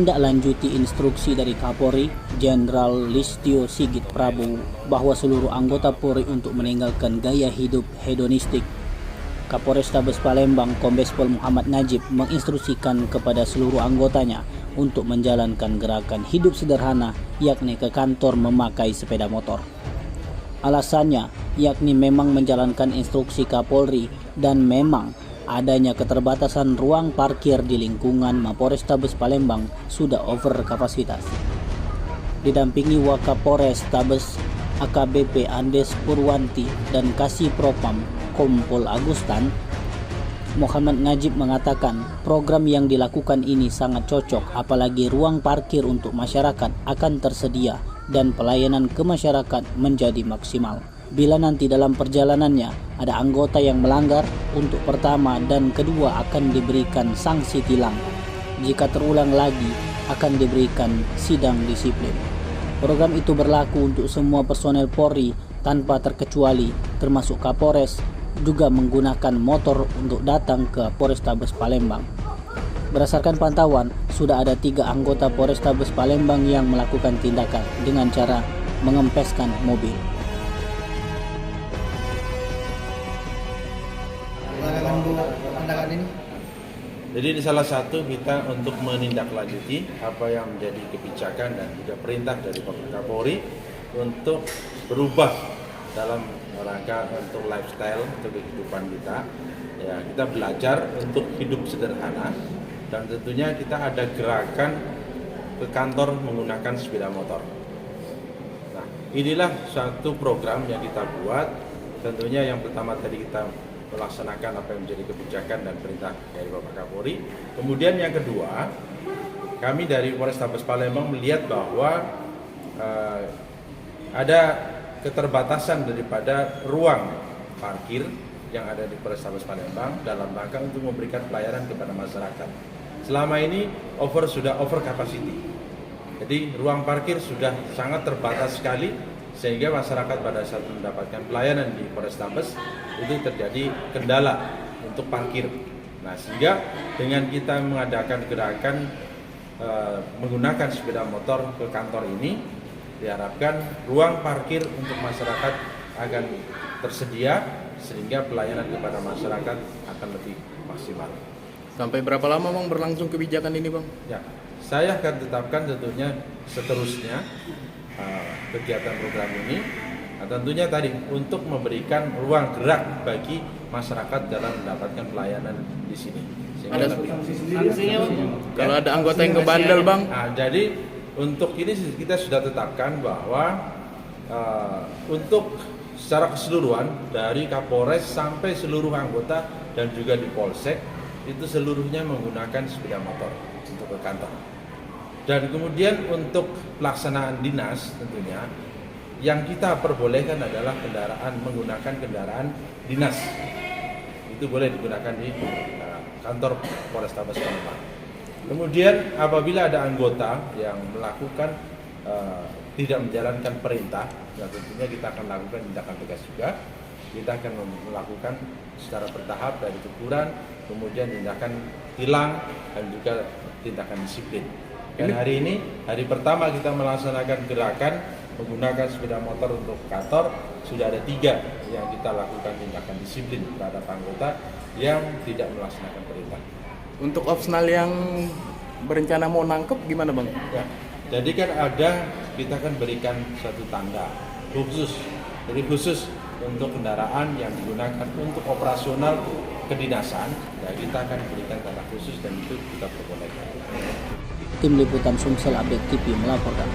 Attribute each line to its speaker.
Speaker 1: menindaklanjuti instruksi dari Kapolri Jenderal Listio Sigit Prabowo bahwa seluruh anggota Polri untuk meninggalkan gaya hidup hedonistik. Kapolrestabes Palembang Kombes Pol Muhammad Najib menginstruksikan kepada seluruh anggotanya untuk menjalankan gerakan hidup sederhana, yakni ke kantor memakai sepeda motor. Alasannya yakni memang menjalankan instruksi Kapolri dan memang adanya keterbatasan ruang parkir di lingkungan Mapolrestabes Palembang sudah over kapasitas. Didampingi Wakapolres Tabes AKBP Andes Purwanti dan Kasih Propam Kompol Agustan, Muhammad Najib mengatakan program yang dilakukan ini sangat cocok, apalagi ruang parkir untuk masyarakat akan tersedia dan pelayanan ke masyarakat menjadi maksimal. Bila nanti dalam perjalanannya ada anggota yang melanggar, untuk pertama dan kedua akan diberikan sanksi tilang. Jika terulang lagi akan diberikan sidang disiplin. Program itu berlaku untuk semua personel Polri tanpa terkecuali, termasuk Kapolres juga menggunakan motor untuk datang ke Polrestabes Palembang. Berdasarkan pantauan, sudah ada 3 anggota Polrestabes Palembang yang melakukan tindakan dengan cara mengempeskan mobil.
Speaker 2: Pandangan ini?
Speaker 3: Jadi ini salah satu kita untuk menindaklanjuti apa yang menjadi kebijakan dan juga perintah dari Bapak Kapolri untuk berubah dalam rangka untuk lifestyle, untuk kehidupan kita. Ya, kita belajar untuk hidup sederhana dan tentunya kita ada gerakan ke kantor menggunakan sepeda motor. Nah, inilah satu program yang kita buat. Tentunya yang pertama tadi kita melaksanakan apa yang menjadi kebijakan dan perintah dari Bapak Kapolri. Kemudian yang kedua, kami dari Polrestabes Palembang melihat bahwa ada keterbatasan daripada ruang parkir yang ada di Polrestabes Palembang dalam rangka untuk memberikan pelayanan kepada masyarakat. Selama ini sudah over capacity. Jadi ruang parkir sudah sangat terbatas sekali sehingga masyarakat pada saat mendapatkan pelayanan di Polrestabes itu terjadi kendala untuk parkir. Nah, sehingga dengan kita mengadakan gerakan menggunakan sepeda motor ke kantor ini, diharapkan ruang parkir untuk masyarakat akan tersedia sehingga pelayanan kepada masyarakat akan lebih maksimal.
Speaker 4: Sampai berapa lama Bang berlangsung kebijakan ini Bang?
Speaker 3: Ya, saya akan tetapkan tentunya seterusnya kegiatan program ini. Nah, tentunya tadi untuk memberikan ruang gerak bagi masyarakat dalam mendapatkan pelayanan di sini.
Speaker 4: Ada sanksinya kalau ada anggota yang ngebandel Bang?
Speaker 3: Nah, jadi untuk ini kita sudah tetapkan bahwa untuk secara keseluruhan dari Kapolres sampai seluruh anggota dan juga di Polsek itu seluruhnya menggunakan sepeda motor untuk ke kantor. Dan kemudian untuk pelaksanaan dinas tentunya yang kita perbolehkan adalah menggunakan kendaraan dinas. Itu boleh digunakan di kantor Polrestabes Palembang. Kemudian apabila ada anggota yang melakukan tidak menjalankan perintah, ya tentunya kita akan lakukan tindakan tegas juga. Kita akan melakukan secara bertahap dari teguran, kemudian tindakan tilang dan juga tindakan disiplin. Dan hari ini, hari pertama kita melaksanakan gerakan menggunakan sepeda motor untuk kantor, sudah ada 3 yang kita lakukan tindakan disiplin terhadap anggota yang tidak melaksanakan perintah.
Speaker 4: Untuk opsional yang berencana mau nangkep gimana Bang?
Speaker 3: Ya, jadi kan kita akan berikan satu tanda khusus, jadi khusus untuk kendaraan yang digunakan untuk operasional kedinasan, ya kita akan berikan tanda khusus dan itu kita perbolehkan.
Speaker 1: Tim Liputan Sumsel Update TV melaporkan.